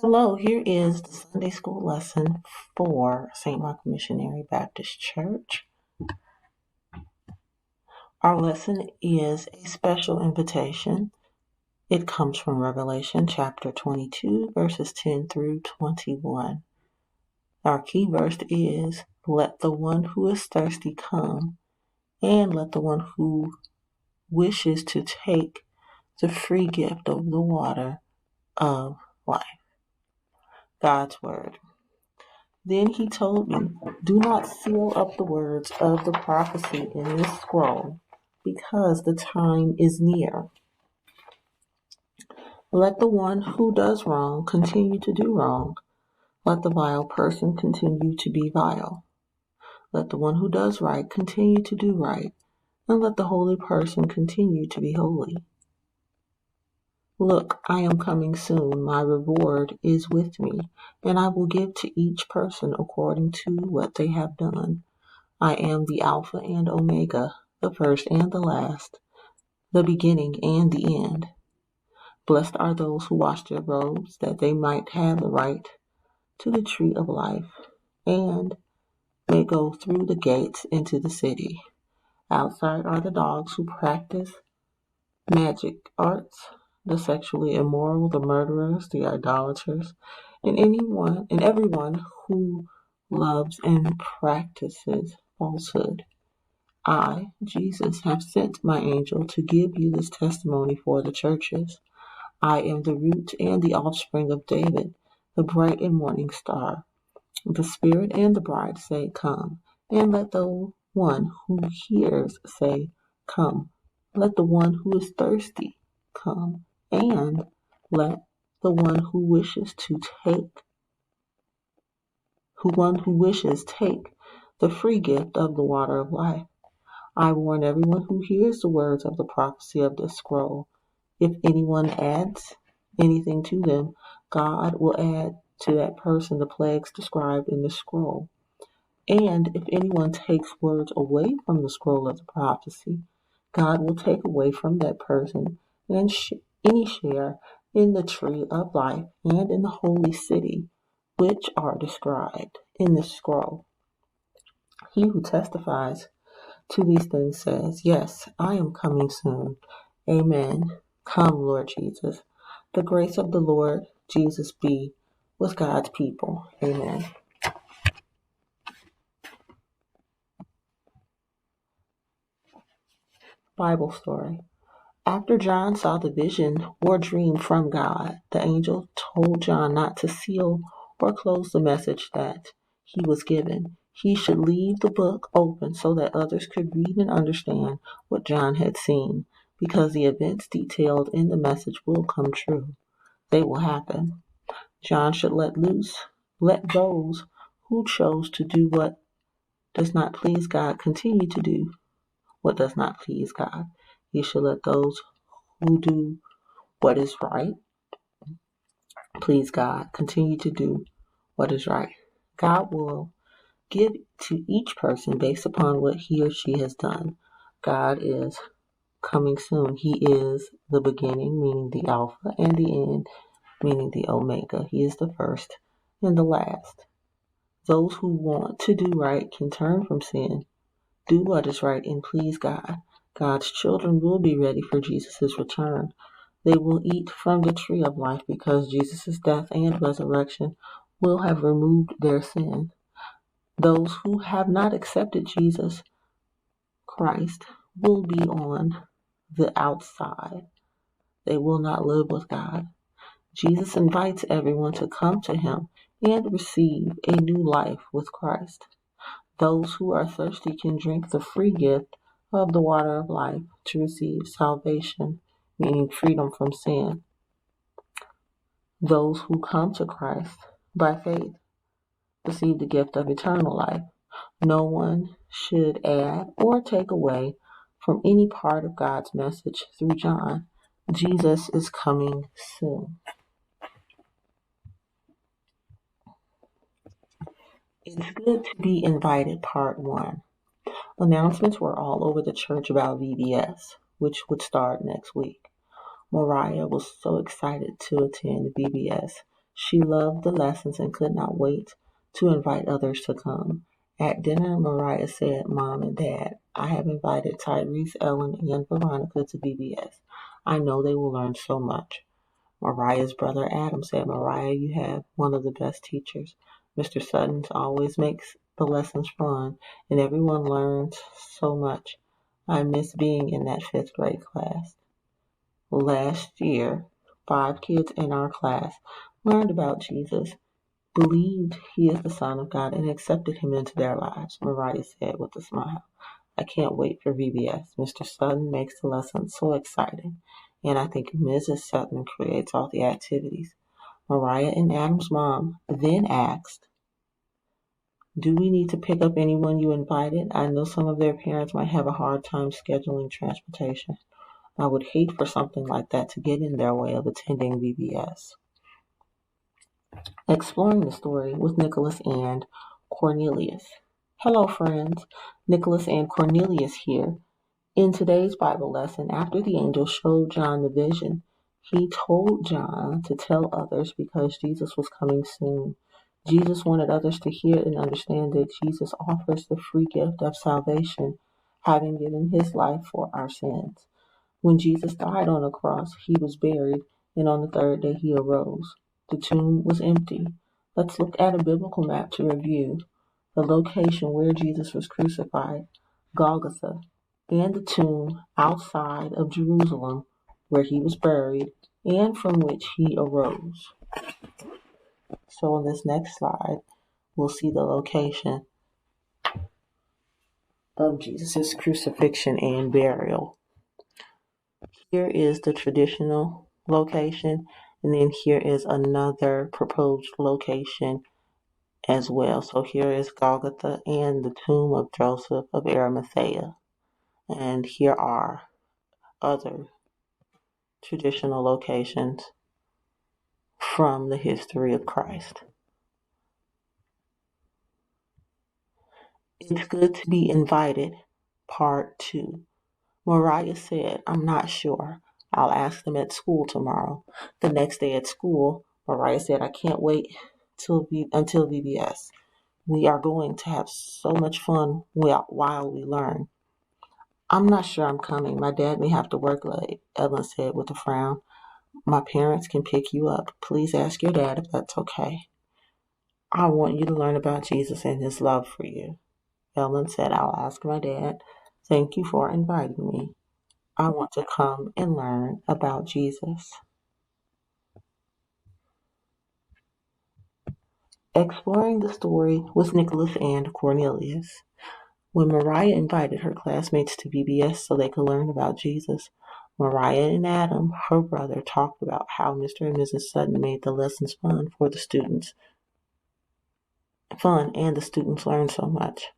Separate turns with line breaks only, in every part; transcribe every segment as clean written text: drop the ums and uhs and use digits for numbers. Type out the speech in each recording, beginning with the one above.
Hello, here is the Sunday School lesson for St. Michael Missionary Baptist Church. Our lesson is a special invitation. It comes from Revelation chapter 22, verses 10 through 21. Our key verse is, "Let the one who is thirsty come, and let the one who wishes to take the free gift of the water of life." God's Word. Then he told me, "Do not seal up the words of the prophecy in this scroll, because the time is near. Let the one who does wrong continue to do wrong. Let the vile person continue to be vile. Let the one who does right continue to do right, and let the holy person continue to be holy. Look, I am coming soon. My reward is with me, and I will give to each person according to what they have done. I am the Alpha and Omega, the first and the last, the beginning and the end. Blessed are those who wash their robes, that they might have the right to the tree of life, and may go through the gates into the city. Outside are the dogs who practice magic arts, the sexually immoral, the murderers, the idolaters, and everyone who loves and practices falsehood. I, Jesus, have sent my angel to give you this testimony for the churches. I am the root and the offspring of David, the bright and morning star. The Spirit and the bride say, 'Come.' And let the one who hears say, 'Come.' Let the one who is thirsty come, and let the one who wishes take the free gift of the water of life. I warn everyone who hears the words of the prophecy of this scroll. If anyone adds anything to them, God will add to that person the plagues described in the scroll. And if anyone takes words away from the scroll of the prophecy, God will take away from that person and any share in the tree of life and in the holy city, which are described in the scroll. He who testifies to these things says, 'Yes, I am coming soon.' Amen. Come, Lord Jesus. The grace of the Lord Jesus be with God's people. Amen." Bible story. After John saw the vision or dream from God, the angel told John not to seal or close the message that he was given. He should leave the book open so that others could read and understand what John had seen, because the events detailed in the message will come true. They will happen. John should let those who chose to do what does not please God continue to do what does not please God. He should let those who do what is right please God continue to do what is right. God will give to each person based upon what he or she has done. God is coming soon. He is the beginning, meaning the Alpha, and the end, meaning the Omega. He is the first and the last. Those who want to do right can turn from sin, do what is right, and please God. God's children will be ready for Jesus' return. They will eat from the tree of life because Jesus' death and resurrection will have removed their sin. Those who have not accepted Jesus Christ will be on the outside. They will not live with God. Jesus invites everyone to come to him and receive a new life with Christ. Those who are thirsty can drink the free gift of the water of life to receive salvation, meaning freedom from sin. Those who come to Christ by faith receive the gift of eternal life. No one should add or take away from any part of God's message through John. Jesus is coming soon. It's good to be invited, part 1. Announcements were all over the church about VBS, which would start next week. Mariah was so excited to attend VBS. She loved the lessons and could not wait to invite others to come. At dinner, Mariah said, "Mom and Dad, I have invited Tyrese, Ellen, and Veronica to VBS. I know they will learn so much." Mariah's brother Adam said, "Mariah, you have one of the best teachers. Mr. Sutton always makes the lessons fun, and everyone learns so much. I miss being in that fifth grade class." Last year, 5 kids in our class learned about Jesus, believed he is the Son of God, and accepted him into their lives, Mariah said with a smile. "I can't wait for VBS. Mr. Sutton makes the lessons so exciting, and I think Mrs. Sutton creates all the activities." Mariah and Adam's mom then asked, "Do we need to pick up anyone you invited? I know some of their parents might have a hard time scheduling transportation. I would hate for something like that to get in their way of attending VBS." Exploring the story with Nicholas and Cornelius. Hello, friends. Nicholas and Cornelius here. In today's Bible lesson, after the angel showed John the vision, he told John to tell others because Jesus was coming soon. Jesus wanted others to hear and understand that Jesus offers the free gift of salvation, having given his life for our sins. When Jesus died on the cross, he was buried, and on the third day he arose. The tomb was empty. Let's look at a biblical map to review the location where Jesus was crucified, Golgotha, and the tomb outside of Jerusalem where he was buried and from which he arose. So on this next slide, we'll see the location of Jesus' crucifixion and burial. Here is the traditional location, and then here is another proposed location as well. So here is Golgotha and the tomb of Joseph of Arimathea. And here are other traditional locations from the history of Christ. It's good to be invited, part 2. Mariah said, "I'm not sure. I'll ask them at school tomorrow." The next day at school, Mariah said, "I can't wait until VBS. We are going to have so much fun while we learn." "I'm not sure I'm coming. My dad may have to work late," Ellen said with a frown. "My parents can pick you up. Please ask your dad if that's okay." "I want you to learn about Jesus and his love for you." Ellen said, "I'll ask my dad. Thank you for inviting me. I want to come and learn about Jesus." Exploring the story with Nicholas and Cornelius. When Mariah invited her classmates to VBS so they could learn about Jesus, Mariah and Adam, her brother, talked about how Mr. and Mrs. Sutton made the lessons fun and the students learned so much.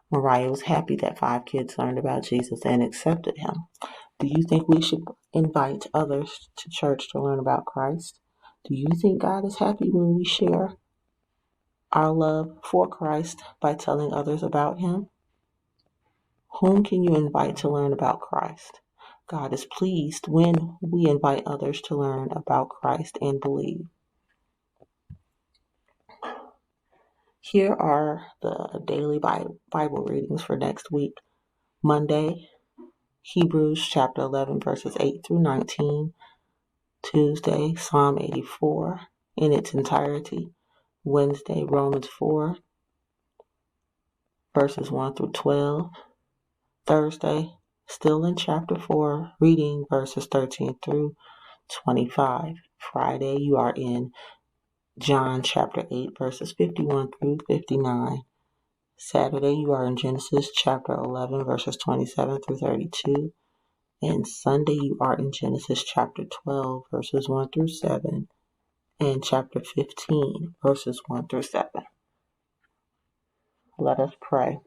Mariah was happy that 5 kids learned about Jesus and accepted him. Do you think we should invite others to church to learn about Christ? Do you think God is happy when we share our love for Christ by telling others about him? Whom can you invite to learn about Christ? God is pleased when we invite others to learn about Christ and believe. Here are the daily Bible readings for next week. Monday, Hebrews chapter 11, verses 8 through 19. Tuesday, Psalm 84 in its entirety. Wednesday, Romans 4, verses 1 through 12. Thursday, still in chapter 4, reading verses 13 through 25. Friday, you are in John chapter 8, verses 51 through 59. Saturday, you are in Genesis chapter 11, verses 27 through 32. And Sunday, you are in Genesis chapter 12, verses 1 through 7. And chapter 15, verses 1 through 7. Let us pray.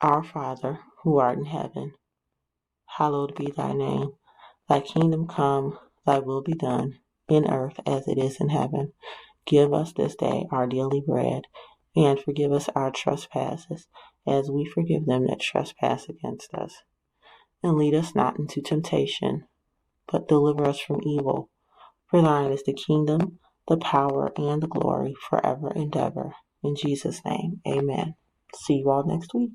Our Father, who art in heaven, hallowed be thy name. Thy kingdom come, thy will be done, in earth as it is in heaven. Give us this day our daily bread, and forgive us our trespasses, as we forgive them that trespass against us. And lead us not into temptation, but deliver us from evil. For thine is the kingdom, the power, and the glory forever and ever. In Jesus' name, amen. See you all next week.